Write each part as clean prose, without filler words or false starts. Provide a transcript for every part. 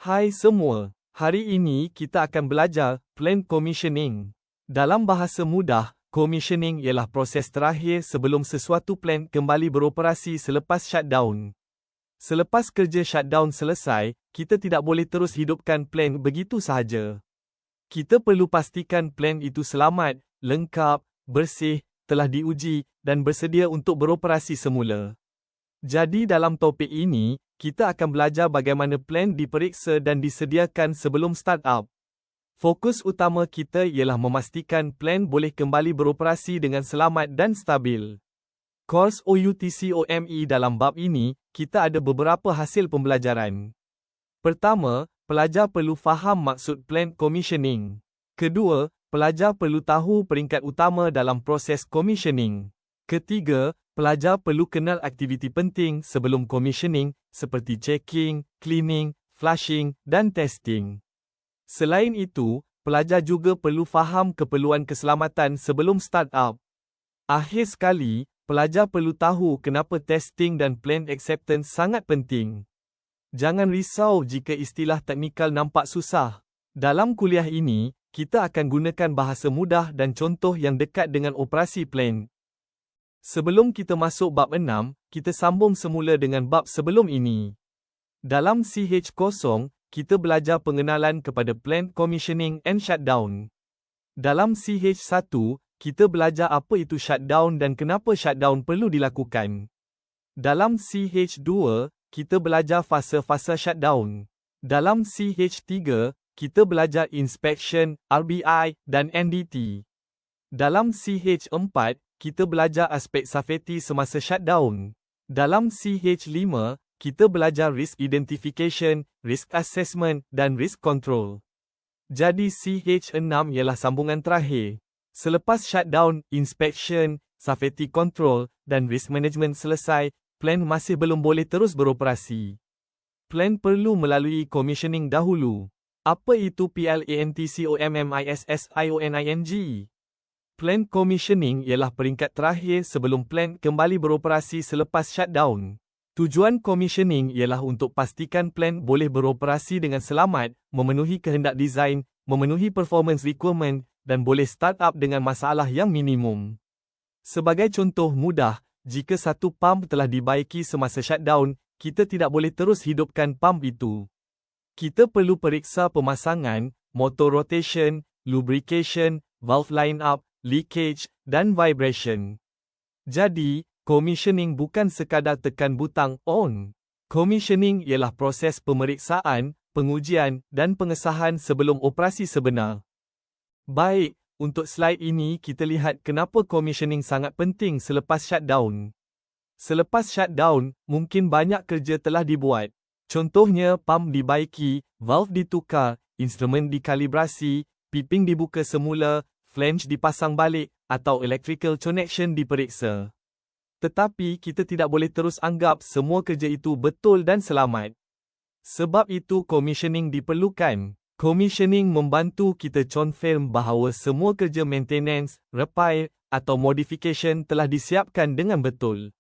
Hai semua, hari ini kita akan belajar plant commissioning. Dalam bahasa mudah, commissioning ialah proses terakhir sebelum sesuatu plant kembali beroperasi selepas shutdown. Selepas kerja shutdown selesai, kita tidak boleh terus hidupkan plant begitu sahaja. Kita perlu pastikan plant itu selamat, lengkap, bersih, telah diuji dan bersedia untuk beroperasi semula. Jadi dalam topik ini, kita akan belajar bagaimana plant diperiksa dan disediakan sebelum startup. Fokus utama kita ialah memastikan plant boleh kembali beroperasi dengan selamat dan stabil. Kurs OUTCOME dalam bab ini, kita ada beberapa hasil pembelajaran. Pertama, pelajar perlu faham maksud plant commissioning. Kedua, pelajar perlu tahu peringkat utama dalam proses commissioning. Ketiga, pelajar perlu kenal aktiviti penting sebelum commissioning seperti checking, cleaning, flushing dan testing. Selain itu, pelajar juga perlu faham keperluan keselamatan sebelum startup. Akhir sekali, pelajar perlu tahu kenapa testing dan plant acceptance sangat penting. Jangan risau jika istilah teknikal nampak susah. Dalam kuliah ini, kita akan gunakan bahasa mudah dan contoh yang dekat dengan operasi plant. Sebelum kita masuk bab 6, kita sambung semula dengan bab sebelum ini. Dalam CH0, kita belajar pengenalan kepada plant commissioning and shutdown. Dalam CH1, kita belajar apa itu shutdown dan kenapa shutdown perlu dilakukan. Dalam CH2, kita belajar fasa-fasa shutdown. Dalam CH3, kita belajar inspection, RBI dan NDT. Dalam CH4, kita belajar aspek safety semasa shutdown. Dalam CH5, kita belajar risk identification, risk assessment dan risk control. Jadi CH6 ialah sambungan terakhir. Selepas shutdown, inspection, safety control dan risk management selesai, plant masih belum boleh terus beroperasi. Plant perlu melalui commissioning dahulu. Apa itu PLANTCOMMISSIONING? Plant commissioning ialah peringkat terakhir sebelum plant kembali beroperasi selepas shutdown. Tujuan commissioning ialah untuk pastikan plant boleh beroperasi dengan selamat, memenuhi kehendak desain, memenuhi performance requirement, dan boleh start up dengan masalah yang minimum. Sebagai contoh mudah, jika satu pump telah dibaiki semasa shutdown, kita tidak boleh terus hidupkan pump itu. Kita perlu periksa pemasangan, motor rotation, lubrication, valve line-up, leakage, dan vibration. Jadi, commissioning bukan sekadar tekan butang on. Commissioning ialah proses pemeriksaan, pengujian, dan pengesahan sebelum operasi sebenar. Baik, untuk slide ini kita lihat kenapa commissioning sangat penting selepas shutdown. Selepas shutdown, mungkin banyak kerja telah dibuat. Contohnya, pump dibaiki, valve ditukar, instrumen dikalibrasi, piping dibuka semula, flange dipasang balik, atau electrical connection diperiksa. Tetapi kita tidak boleh terus anggap semua kerja itu betul dan selamat. Sebab itu commissioning diperlukan. Commissioning membantu kita confirm bahawa semua kerja maintenance, repair, atau modification telah disiapkan dengan betul.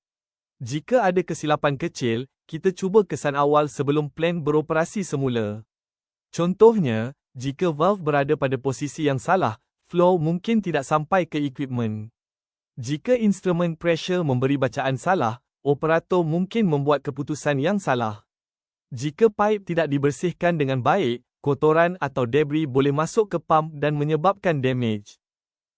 Jika ada kesilapan kecil, kita cuba kesan awal sebelum plant beroperasi semula. Contohnya, jika valve berada pada posisi yang salah, flow mungkin tidak sampai ke equipment. Jika instrumen pressure memberi bacaan salah, operator mungkin membuat keputusan yang salah. Jika pipe tidak dibersihkan dengan baik, kotoran atau debris boleh masuk ke pump dan menyebabkan damage.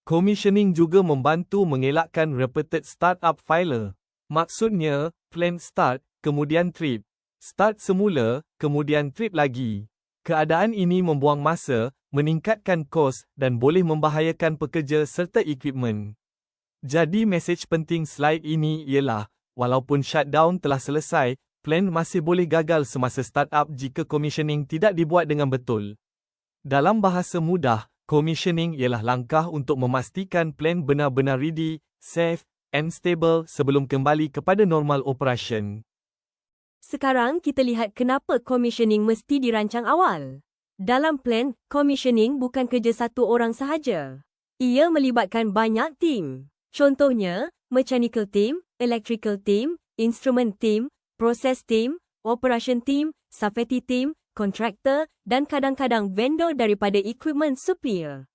Commissioning juga membantu mengelakkan repeated startup failure. Maksudnya, plant start, kemudian trip. Start semula, kemudian trip lagi. Keadaan ini membuang masa, meningkatkan kos dan boleh membahayakan pekerja serta equipment. Jadi mesej penting slide ini ialah, walaupun shutdown telah selesai, plant masih boleh gagal semasa startup jika commissioning tidak dibuat dengan betul. Dalam bahasa mudah, commissioning ialah langkah untuk memastikan plant benar-benar ready, safe, and stable sebelum kembali kepada normal operation. Sekarang kita lihat kenapa commissioning mesti dirancang awal. Dalam plant, commissioning bukan kerja satu orang sahaja. Ia melibatkan banyak tim. Contohnya, mechanical team, electrical team, instrument team, process team, operation team, safety team, kontraktor dan kadang-kadang vendor daripada equipment supplier.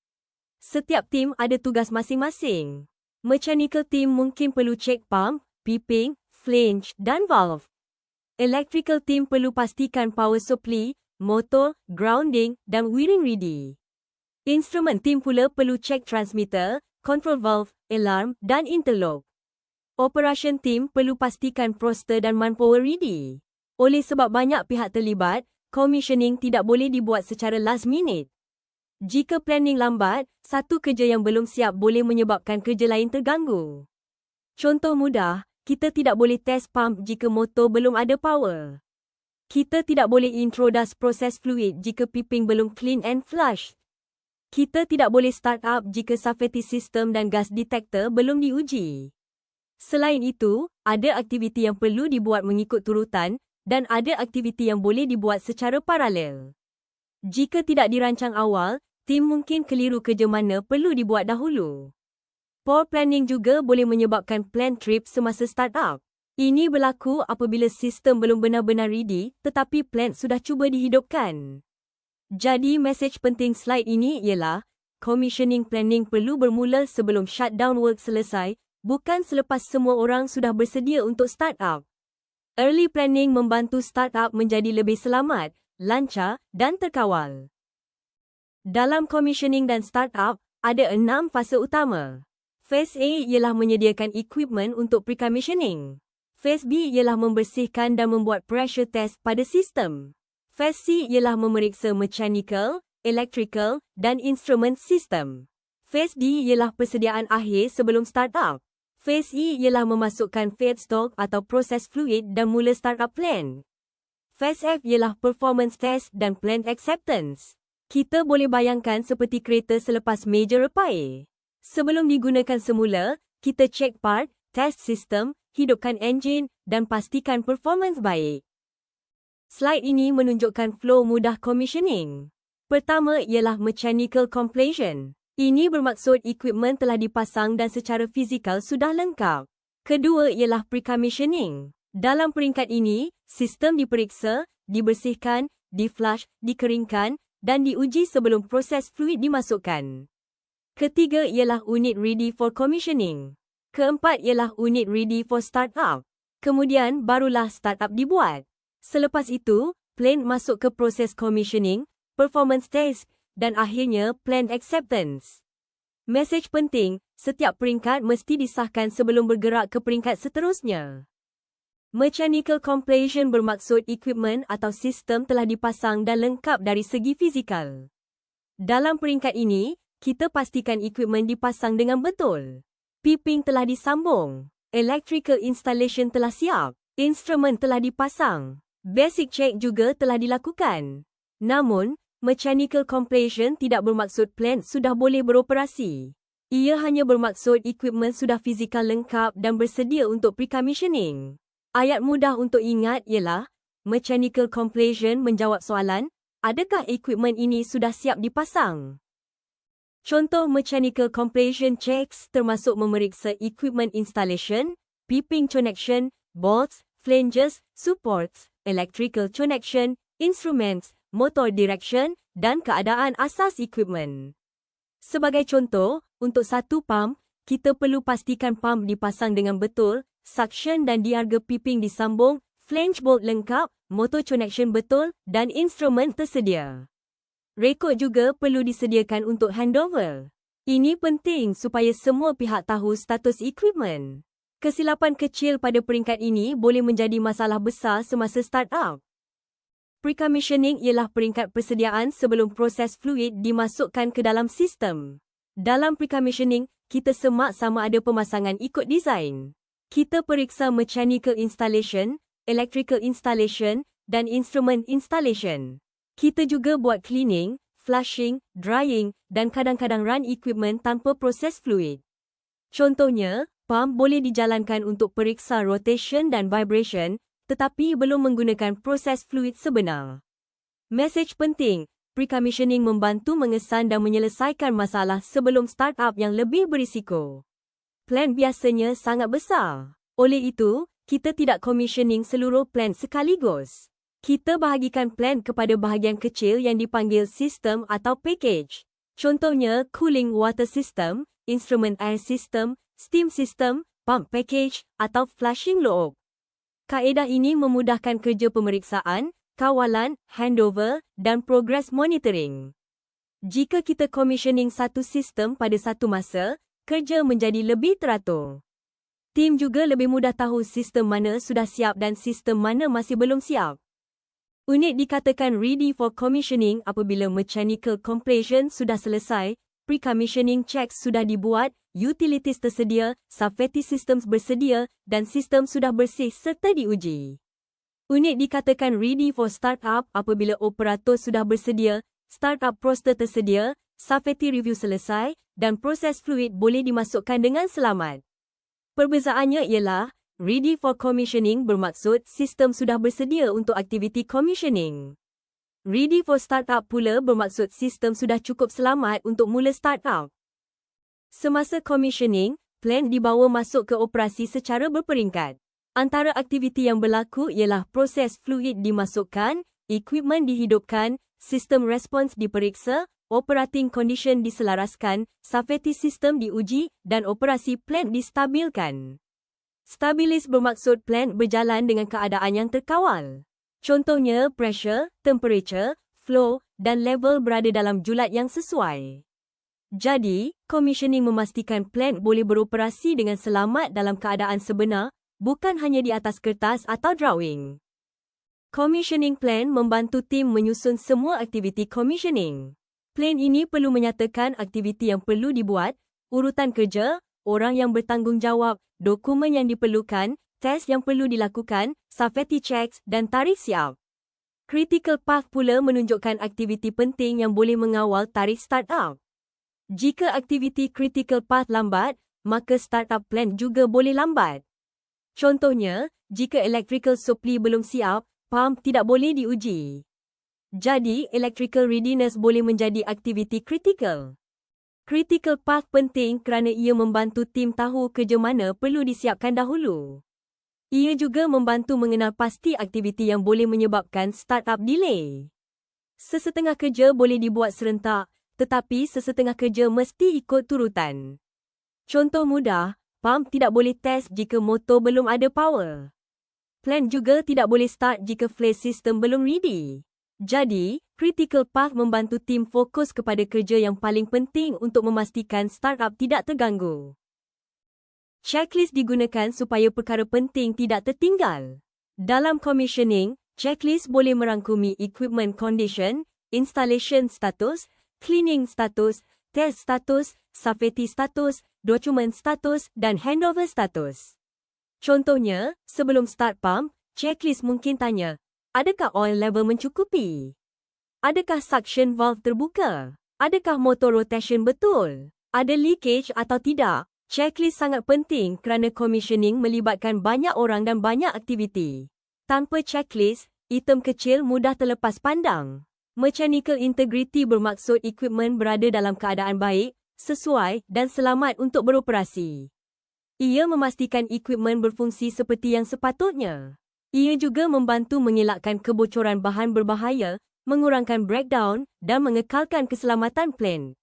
Setiap tim ada tugas masing-masing. Mechanical team mungkin perlu cek pump, piping, flange dan valve. Electrical team perlu pastikan power supply, motor, grounding dan wiring ready. Instrument team pula perlu cek transmitter, control valve, alarm dan interlock. Operation team perlu pastikan proster dan manpower ready. Oleh sebab banyak pihak terlibat, commissioning tidak boleh dibuat secara last minute. Jika planning lambat, satu kerja yang belum siap boleh menyebabkan kerja lain terganggu. Contoh mudah, kita tidak boleh test pump jika motor belum ada power. Kita tidak boleh introduce proses fluid jika piping belum clean and flush. Kita tidak boleh start up jika safety system dan gas detector belum diuji. Selain itu, ada aktiviti yang perlu dibuat mengikut turutan dan ada aktiviti yang boleh dibuat secara paralel. Jika tidak dirancang awal, tim mungkin keliru kerja mana perlu dibuat dahulu. Poor planning juga boleh menyebabkan plan trip semasa start up. Ini berlaku apabila sistem belum benar-benar ready tetapi plan sudah cuba dihidupkan. Jadi, mesej penting slide ini ialah, commissioning planning perlu bermula sebelum shutdown work selesai, bukan selepas semua orang sudah bersedia untuk start up. Early planning membantu start up menjadi lebih selamat, lancar dan terkawal. Dalam commissioning dan start up, ada 6 fasa utama. Phase A ialah menyediakan equipment untuk pre-commissioning. Phase B ialah membersihkan dan membuat pressure test pada sistem. Phase C ialah memeriksa mechanical, electrical dan instrument system. Phase D ialah persediaan akhir sebelum start up. Phase E ialah memasukkan feedstock atau proses fluid dan mula startup plan. Phase F ialah performance test dan plan acceptance. Kita boleh bayangkan seperti kereta selepas major repair. Sebelum digunakan semula, kita cek part, test system, hidupkan enjin dan pastikan performance baik. Slide ini menunjukkan flow mudah commissioning. Pertama ialah mechanical completion. Ini bermaksud equipment telah dipasang dan secara fizikal sudah lengkap. Kedua ialah pre-commissioning. Dalam peringkat ini, sistem diperiksa, dibersihkan, di-flush, dikeringkan dan diuji sebelum proses fluid dimasukkan. Ketiga ialah unit ready for commissioning. Keempat ialah unit ready for startup. Kemudian barulah startup dibuat. Selepas itu, plant masuk ke proses commissioning, performance test dan akhirnya plant acceptance. Mesej penting, setiap peringkat mesti disahkan sebelum bergerak ke peringkat seterusnya. Mechanical completion bermaksud equipment atau sistem telah dipasang dan lengkap dari segi fizikal. Dalam peringkat ini, kita pastikan equipment dipasang dengan betul. Piping telah disambung. Electrical installation telah siap. Instrument telah dipasang. Basic check juga telah dilakukan. Namun, mechanical completion tidak bermaksud plant sudah boleh beroperasi. Ia hanya bermaksud equipment sudah fizikal lengkap dan bersedia untuk pre-commissioning. Ayat mudah untuk ingat ialah, mechanical completion menjawab soalan, adakah equipment ini sudah siap dipasang? Contoh mechanical completion checks termasuk memeriksa equipment installation, piping connection, bolts, flanges, supports, electrical connection, instruments, motor direction dan keadaan asas equipment. Sebagai contoh, untuk satu pump, kita perlu pastikan pump dipasang dengan betul, suction dan diarga piping disambung, flange bolt lengkap, motor connection betul dan instrument tersedia. Rekod juga perlu disediakan untuk handover. Ini penting supaya semua pihak tahu status equipment. Kesilapan kecil pada peringkat ini boleh menjadi masalah besar semasa start-up. Pre-commissioning ialah peringkat persediaan sebelum proses fluid dimasukkan ke dalam sistem. Dalam pre-commissioning, kita semak sama ada pemasangan ikut desain. Kita periksa mechanical installation, electrical installation dan instrument installation. Kita juga buat cleaning, flushing, drying dan kadang-kadang run equipment tanpa proses fluid. Contohnya, pump boleh dijalankan untuk periksa rotation dan vibration, tetapi belum menggunakan proses fluid sebenar. Mesej penting, pre-commissioning membantu mengesan dan menyelesaikan masalah sebelum startup yang lebih berisiko. Plant biasanya sangat besar. Oleh itu, kita tidak commissioning seluruh plant sekaligus. Kita bahagikan plan kepada bahagian kecil yang dipanggil sistem atau package. Contohnya cooling water system, instrument air system, steam system, pump package atau flushing loop. Kaedah ini memudahkan kerja pemeriksaan, kawalan, handover dan progress monitoring. Jika kita commissioning satu sistem pada satu masa, kerja menjadi lebih teratur. Tim juga lebih mudah tahu sistem mana sudah siap dan sistem mana masih belum siap. Unit dikatakan ready for commissioning apabila mechanical completion sudah selesai, pre-commissioning checks sudah dibuat, utilities tersedia, safety systems bersedia dan sistem sudah bersih serta diuji. Unit dikatakan ready for startup apabila operator sudah bersedia, startup proses tersedia, safety review selesai dan proses fluid boleh dimasukkan dengan selamat. Perbezaannya ialah, ready for commissioning bermaksud sistem sudah bersedia untuk aktiviti commissioning. Ready for startup pula bermaksud sistem sudah cukup selamat untuk mula startup. Semasa commissioning, plant dibawa masuk ke operasi secara berperingkat. Antara aktiviti yang berlaku ialah proses fluid dimasukkan, equipment dihidupkan, sistem respons diperiksa, operating condition diselaraskan, safety system diuji dan operasi plant distabilkan. Stabilis bermaksud plant berjalan dengan keadaan yang terkawal. Contohnya pressure, temperature, flow dan level berada dalam julat yang sesuai. Jadi, commissioning memastikan plant boleh beroperasi dengan selamat dalam keadaan sebenar, bukan hanya di atas kertas atau drawing. Commissioning plan membantu tim menyusun semua aktiviti commissioning. Plan ini perlu menyatakan aktiviti yang perlu dibuat, urutan kerja, orang yang bertanggungjawab, dokumen yang diperlukan, test yang perlu dilakukan, safety checks dan tarikh siap. Critical path pula menunjukkan aktiviti penting yang boleh mengawal tarikh startup. Jika aktiviti critical path lambat, maka startup plan juga boleh lambat. Contohnya, jika electrical supply belum siap, pump tidak boleh diuji. Jadi, electrical readiness boleh menjadi aktiviti kritikal. Critical path penting kerana ia membantu tim tahu kerja mana perlu disiapkan dahulu. Ia juga membantu mengenal pasti aktiviti yang boleh menyebabkan startup delay. Sesetengah kerja boleh dibuat serentak, tetapi sesetengah kerja mesti ikut turutan. Contoh mudah, pump tidak boleh test jika motor belum ada power. Plant juga tidak boleh start jika flash system belum ready. Jadi, critical path membantu tim fokus kepada kerja yang paling penting untuk memastikan startup tidak terganggu. Checklist digunakan supaya perkara penting tidak tertinggal. Dalam commissioning, checklist boleh merangkumi equipment condition, installation status, cleaning status, test status, safety status, dokumen status dan handover status. Contohnya, sebelum start pump, checklist mungkin tanya, adakah oil level mencukupi? Adakah suction valve terbuka? Adakah motor rotation betul? Ada leakage atau tidak? Checklist sangat penting kerana commissioning melibatkan banyak orang dan banyak aktiviti. Tanpa checklist, item kecil mudah terlepas pandang. Mechanical integrity bermaksud equipment berada dalam keadaan baik, sesuai dan selamat untuk beroperasi. Ia memastikan equipment berfungsi seperti yang sepatutnya. Ia juga membantu mengelakkan kebocoran bahan berbahaya, mengurangkan breakdown dan mengekalkan keselamatan plant.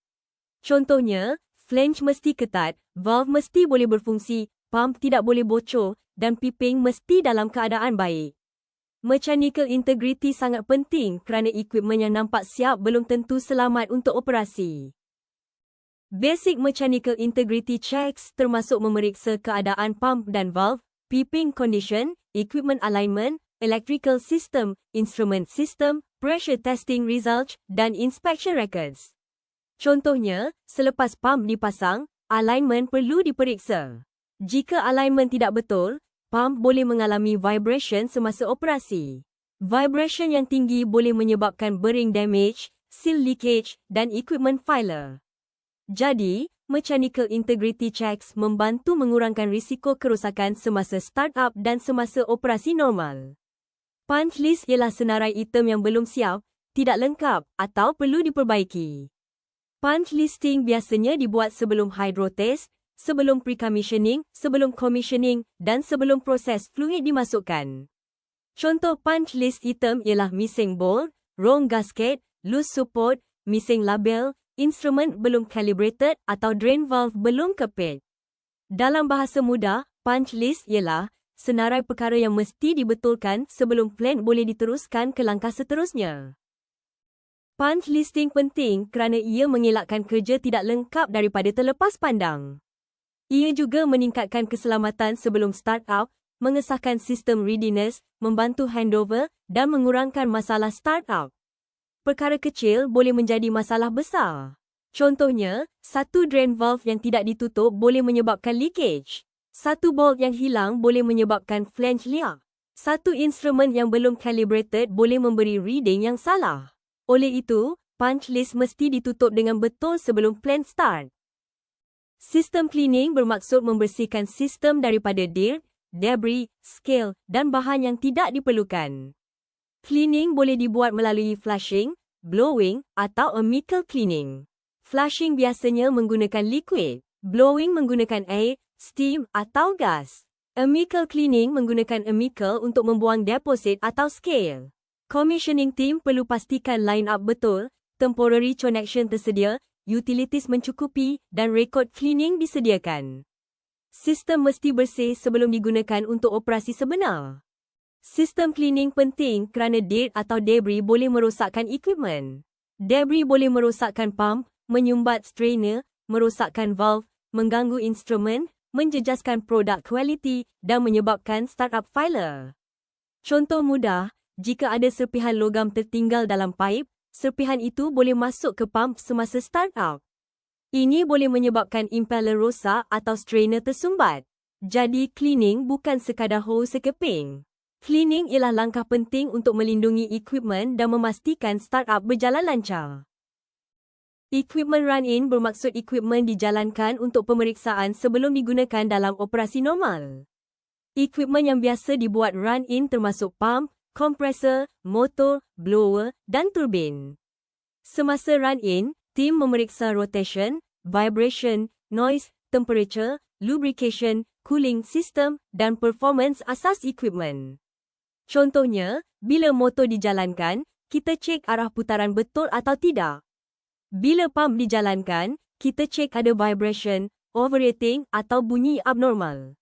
Contohnya, flange mesti ketat, valve mesti boleh berfungsi, pump tidak boleh bocor dan piping mesti dalam keadaan baik. Mechanical integrity sangat penting kerana equipment yang nampak siap belum tentu selamat untuk operasi. Basic mechanical integrity checks termasuk memeriksa keadaan pump dan valve, piping condition, equipment alignment, electrical system, instrument system, pressure testing results dan inspection records. Contohnya, selepas pump dipasang, alignment perlu diperiksa. Jika alignment tidak betul, pump boleh mengalami vibration semasa operasi. Vibration yang tinggi boleh menyebabkan bearing damage, seal leakage dan equipment failure. Jadi, mechanical integrity checks membantu mengurangkan risiko kerosakan semasa startup dan semasa operasi normal. Punch list ialah senarai item yang belum siap, tidak lengkap atau perlu diperbaiki. Punch listing biasanya dibuat sebelum hydro test, sebelum pre-commissioning, sebelum commissioning dan sebelum proses fluid dimasukkan. Contoh punch list item ialah missing bolt, wrong gasket, loose support, missing label, instrument belum calibrated atau drain valve belum kepit. Dalam bahasa mudah, punch list ialah senarai perkara yang mesti dibetulkan sebelum plan boleh diteruskan ke langkah seterusnya. Punch listing penting kerana ia mengelakkan kerja tidak lengkap daripada terlepas pandang. Ia juga meningkatkan keselamatan sebelum start-up, mengesahkan sistem readiness, membantu handover dan mengurangkan masalah start-up. Perkara kecil boleh menjadi masalah besar. Contohnya, satu drain valve yang tidak ditutup boleh menyebabkan leakage. Satu bolt yang hilang boleh menyebabkan flange liak. Satu instrumen yang belum calibrated boleh memberi reading yang salah. Oleh itu, punch list mesti ditutup dengan betul sebelum plan start. Sistem cleaning bermaksud membersihkan sistem daripada dirt, debris, scale dan bahan yang tidak diperlukan. Cleaning boleh dibuat melalui flushing, blowing atau chemical cleaning. Flushing biasanya menggunakan liquid, blowing menggunakan air, steam atau gas. Chemical cleaning menggunakan chemical untuk membuang deposit atau scale. Commissioning team perlu pastikan line up betul, temporary connection tersedia, utilities mencukupi dan record cleaning disediakan. Sistem mesti bersih sebelum digunakan untuk operasi sebenar. Sistem cleaning penting kerana dirt atau debris boleh merosakkan equipment. Debris boleh merosakkan pump, menyumbat strainer, merosakkan valve, mengganggu instrumen, menjejaskan produk kualiti dan menyebabkan startup failure. Contoh mudah, jika ada serpihan logam tertinggal dalam paip, serpihan itu boleh masuk ke pump semasa startup. Ini boleh menyebabkan impeller rosak atau strainer tersumbat. Jadi cleaning bukan sekadar hose sekeping. Cleaning ialah langkah penting untuk melindungi equipment dan memastikan startup berjalan lancar. Equipment run-in bermaksud equipment dijalankan untuk pemeriksaan sebelum digunakan dalam operasi normal. Equipment yang biasa dibuat run-in termasuk pump, kompresor, motor, blower dan turbin. Semasa run-in, tim memeriksa rotation, vibration, noise, temperature, lubrication, cooling system dan performance asas equipment. Contohnya, bila motor dijalankan, kita cek arah putaran betul atau tidak. Bila pump dijalankan, kita cek ada vibration, overheating atau bunyi abnormal.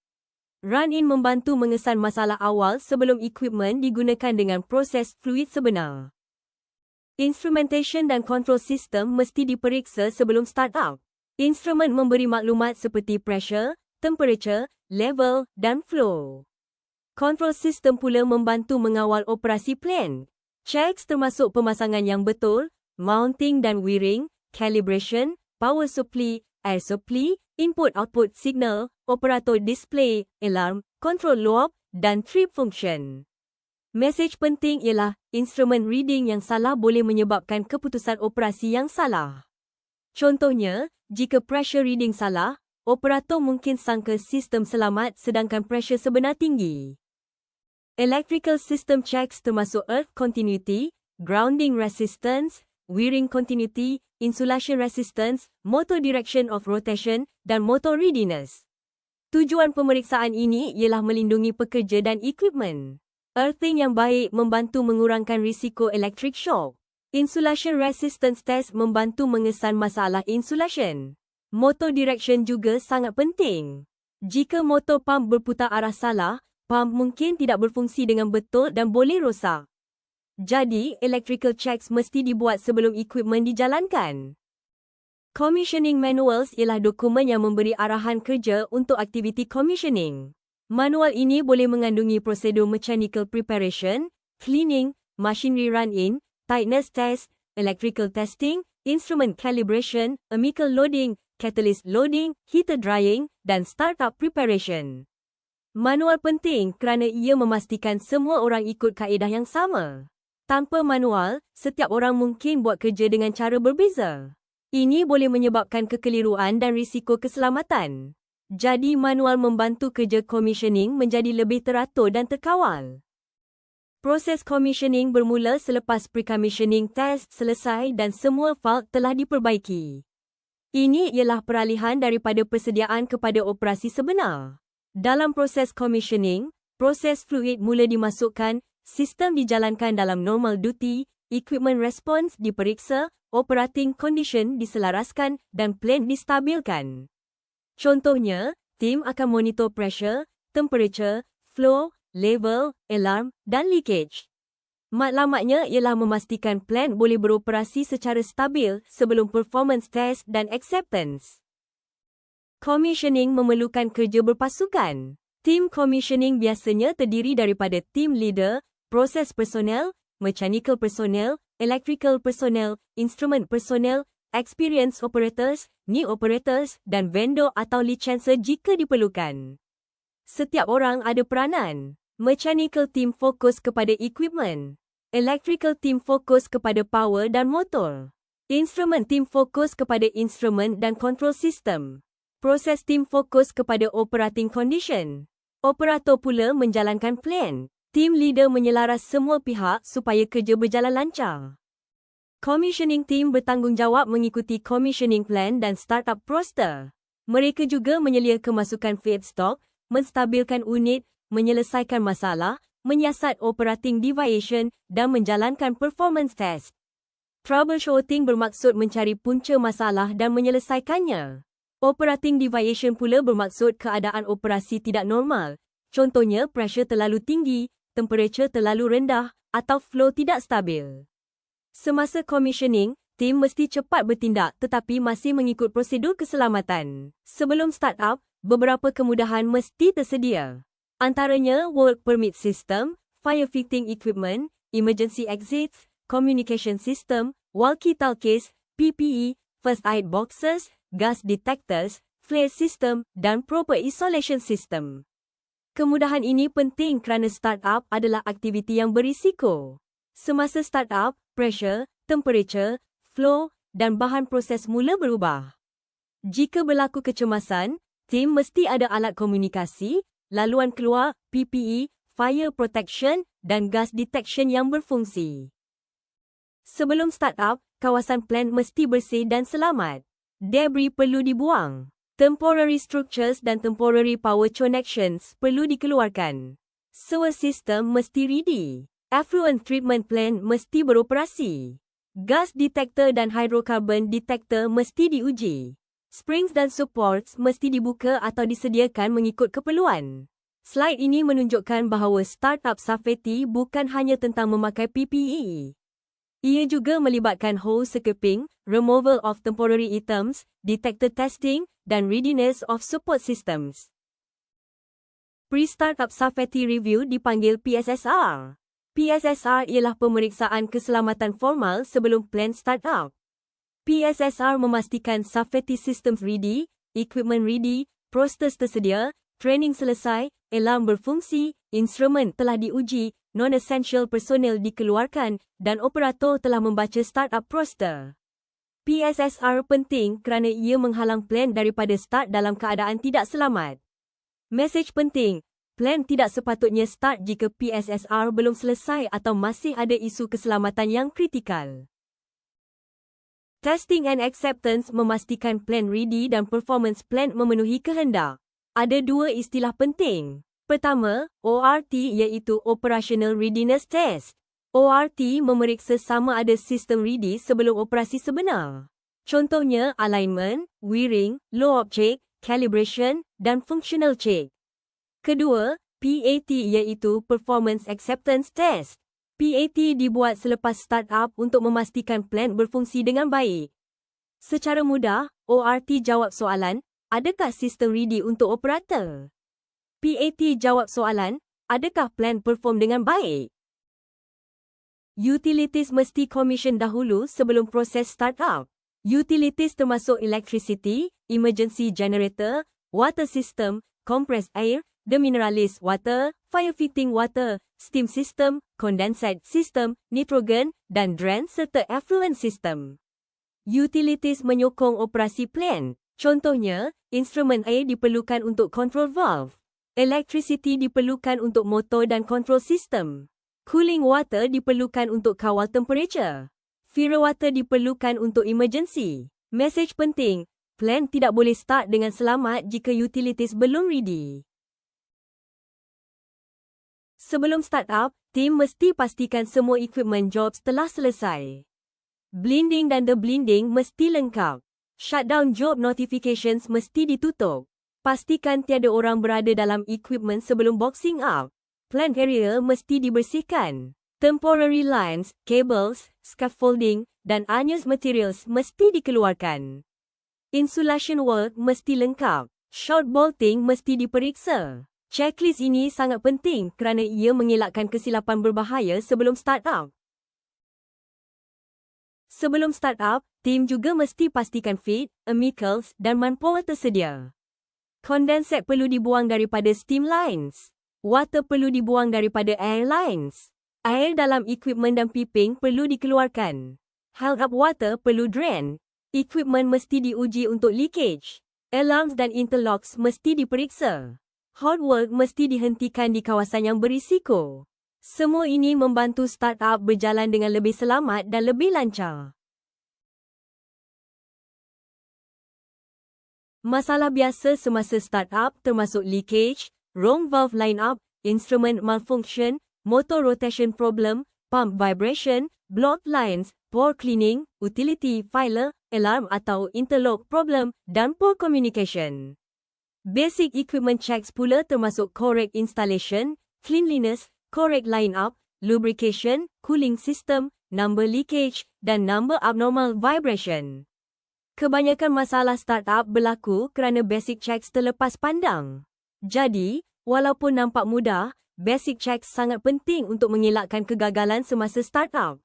Run-in membantu mengesan masalah awal sebelum equipment digunakan dengan proses fluid sebenar. Instrumentation dan control system mesti diperiksa sebelum startup. Instrumen memberi maklumat seperti pressure, temperature, level dan flow. Control system pula membantu mengawal operasi plant. Checks termasuk pemasangan yang betul, mounting dan wiring, calibration, power supply, air supply, input-output signal, operator display, alarm, control loop dan trip function. Mesej penting ialah instrumen reading yang salah boleh menyebabkan keputusan operasi yang salah. Contohnya, jika pressure reading salah, operator mungkin sangka sistem selamat sedangkan pressure sebenar tinggi. Electrical system checks termasuk earth continuity, grounding resistance, wiring continuity, insulation resistance, motor direction of rotation dan motor readiness. Tujuan pemeriksaan ini ialah melindungi pekerja dan equipment. Earthing yang baik membantu mengurangkan risiko electric shock. Insulation resistance test membantu mengesan masalah insulation. Motor direction juga sangat penting. Jika motor pump berputar arah salah, pump mungkin tidak berfungsi dengan betul dan boleh rosak. Jadi, electrical checks mesti dibuat sebelum equipment dijalankan. Commissioning manuals ialah dokumen yang memberi arahan kerja untuk aktiviti commissioning. Manual ini boleh mengandungi prosedur mechanical preparation, cleaning, machinery run-in, tightness test, electrical testing, instrument calibration, chemical loading, catalyst loading, heater drying dan startup preparation. Manual penting kerana ia memastikan semua orang ikut kaedah yang sama. Tanpa manual, setiap orang mungkin buat kerja dengan cara berbeza. Ini boleh menyebabkan kekeliruan dan risiko keselamatan. Jadi manual membantu kerja commissioning menjadi lebih teratur dan terkawal. Proses commissioning bermula selepas pre-commissioning test selesai dan semua fault telah diperbaiki. Ini ialah peralihan daripada persediaan kepada operasi sebenar. Dalam proses commissioning, proses fluid mula dimasukkan, Sistem dijalankan dalam normal duty, equipment response diperiksa, operating condition diselaraskan dan plan distabilkan. Contohnya, tim akan monitor pressure, temperature, flow, level, alarm dan leakage. Matlamatnya ialah memastikan plan boleh beroperasi secara stabil sebelum performance test dan acceptance. Commissioning memerlukan kerja berpasukan. Tim commissioning biasanya terdiri daripada team leader, proses personel, mechanical personnel, electrical personnel, instrument personnel, experienced operators, new operators dan vendor atau licensor jika diperlukan. Setiap orang ada peranan. Mechanical team fokus kepada equipment. Electrical team fokus kepada power dan motor. Instrument team fokus kepada instrument dan control system. Proses team fokus kepada operating condition. Operator pula menjalankan plan. Team leader menyelaras semua pihak supaya kerja berjalan lancar. Commissioning team bertanggungjawab mengikuti commissioning plan dan startup roster. Mereka juga menyelia kemasukan feedstock, menstabilkan unit, menyelesaikan masalah, menyiasat operating deviation dan menjalankan performance test. Troubleshooting bermaksud mencari punca masalah dan menyelesaikannya. Operating deviation pula bermaksud keadaan operasi tidak normal. Contohnya pressure terlalu tinggi, temperature terlalu rendah atau flow tidak stabil. Semasa commissioning, tim mesti cepat bertindak tetapi masih mengikut prosedur keselamatan. Sebelum start-up, beberapa kemudahan mesti tersedia. Antaranya work permit system, firefighting equipment, emergency exits, communication system, walkie-talkies, PPE, first aid boxes, gas detectors, flare system dan proper isolation system. Kemudahan ini penting kerana startup adalah aktiviti yang berisiko. Semasa startup, pressure, temperature, flow dan bahan proses mula berubah. Jika berlaku kecemasan, tim mesti ada alat komunikasi, laluan keluar, PPE, fire protection dan gas detection yang berfungsi. Sebelum startup, kawasan plant mesti bersih dan selamat. Debris perlu dibuang. Temporary structures dan temporary power connections perlu dikeluarkan. Sewer system mesti ready. Effluent treatment plant mesti beroperasi. Gas detector dan hydrocarbon detector mesti diuji. Springs dan supports mesti dibuka atau disediakan mengikut keperluan. Slide ini menunjukkan bahawa startup safety bukan hanya tentang memakai PPE. Ia juga melibatkan housekeeping, removal of temporary items, detector testing dan readiness of support systems. Pre-startup safety review dipanggil PSSR. PSSR ialah pemeriksaan keselamatan formal sebelum plant startup. PSSR memastikan safety systems ready, equipment ready, proses tersedia, training selesai, alarm berfungsi, instrumen telah diuji, non-essential personnel dikeluarkan dan operator telah membaca startup roster. PSSR penting kerana ia menghalang plan daripada start dalam keadaan tidak selamat. Mesej penting, plan tidak sepatutnya start jika PSSR belum selesai atau masih ada isu keselamatan yang kritikal. Testing and acceptance memastikan plan ready dan performance plan memenuhi kehendak. Ada dua istilah penting. Pertama, ORT iaitu Operational Readiness Test. ORT memeriksa sama ada sistem ready sebelum operasi sebenar. Contohnya alignment, wiring, load check, calibration dan functional check. Kedua, PAT iaitu Performance Acceptance Test. PAT dibuat selepas startup untuk memastikan plan berfungsi dengan baik. Secara mudah, ORT jawab soalan, adakah sistem ready untuk operator? PAT jawab soalan, adakah plan perform dengan baik? Utilities mesti commission dahulu sebelum proses startup. Utilities termasuk electricity, emergency generator, water system, compressed air, demineralized water, firefighting water, steam system, condensate system, nitrogen dan drain serta effluent system. Utilities menyokong operasi plant. Contohnya, instrumen air diperlukan untuk control valve. Electricity diperlukan untuk motor dan control system. Cooling water diperlukan untuk kawal temperature. Filter water diperlukan untuk emergency. Mesej penting, plant tidak boleh start dengan selamat jika utilities belum ready. Sebelum startup, tim mesti pastikan semua equipment jobs telah selesai. Blending dan deblending mesti lengkap. Shutdown job notifications mesti ditutup. Pastikan tiada orang berada dalam equipment sebelum boxing up. Plant area mesti dibersihkan. Temporary lines, cables, scaffolding dan unused materials mesti dikeluarkan. Insulation work mesti lengkap. Short bolting mesti diperiksa. Checklist ini sangat penting kerana ia mengelakkan kesilapan berbahaya sebelum start up. Sebelum start up, tim juga mesti pastikan feed, chemicals dan manpower tersedia. Condensate perlu dibuang daripada steam lines. Water perlu dibuang daripada air lines. Air dalam equipment dan piping perlu dikeluarkan. Held up water perlu drain. Equipment mesti diuji untuk leakage. Alarms dan interlocks mesti diperiksa. Hot work mesti dihentikan di kawasan yang berisiko. Semua ini membantu startup berjalan dengan lebih selamat dan lebih lancar. Masalah biasa semasa startup termasuk leakage, wrong valve line-up, instrument malfunction, motor rotation problem, pump vibration, blocked lines, poor cleaning, utility failure, alarm atau interlock problem dan poor communication. Basic equipment checks pula termasuk correct installation, cleanliness, correct line-up, lubrication, cooling system, number leakage dan number abnormal vibration. Kebanyakan masalah startup berlaku kerana basic checks terlepas pandang. Jadi, walaupun nampak mudah, basic checks sangat penting untuk mengelakkan kegagalan semasa startup.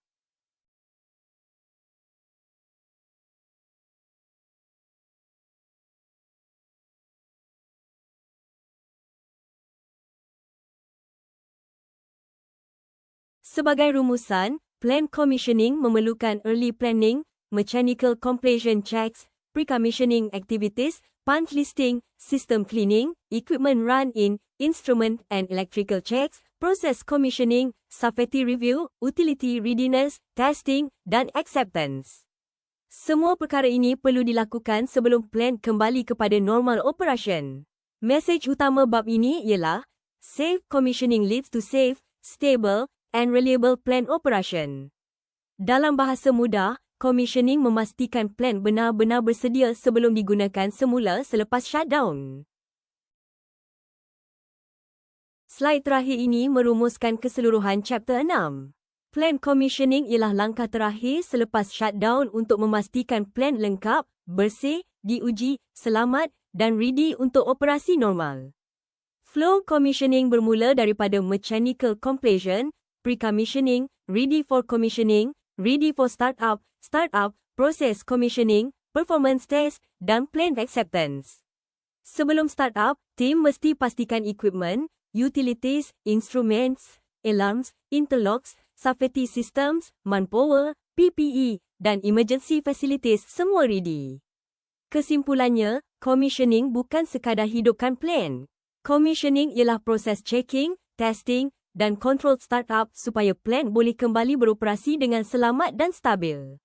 Sebagai rumusan, plant commissioning memerlukan early planning, mechanical completion checks, pre-commissioning activities, punch listing, system cleaning, equipment run-in, instrument and electrical checks, process commissioning, safety review, utility readiness, testing dan acceptance. Semua perkara ini perlu dilakukan sebelum plant kembali kepada normal operation. Mesej utama bab ini ialah, safe commissioning leads to safe, stable and reliable plant operation. Dalam bahasa mudah, commissioning memastikan plant benar-benar bersedia sebelum digunakan semula selepas shutdown. Slide terakhir ini merumuskan keseluruhan chapter 6. Plant commissioning ialah langkah terakhir selepas shutdown untuk memastikan plant lengkap, bersih, diuji, selamat dan ready untuk operasi normal. Flow commissioning bermula daripada mechanical completion, pre-commissioning, ready for commissioning, ready for startup, process commissioning, performance test dan plant acceptance. Sebelum startup, tim mesti pastikan equipment, utilities, instruments, alarms, interlocks, safety systems, manpower, PPE dan emergency facilities semua ready. Kesimpulannya, commissioning bukan sekadar hidupkan plant. Commissioning ialah proses checking, testing dan control startup supaya plant boleh kembali beroperasi dengan selamat dan stabil.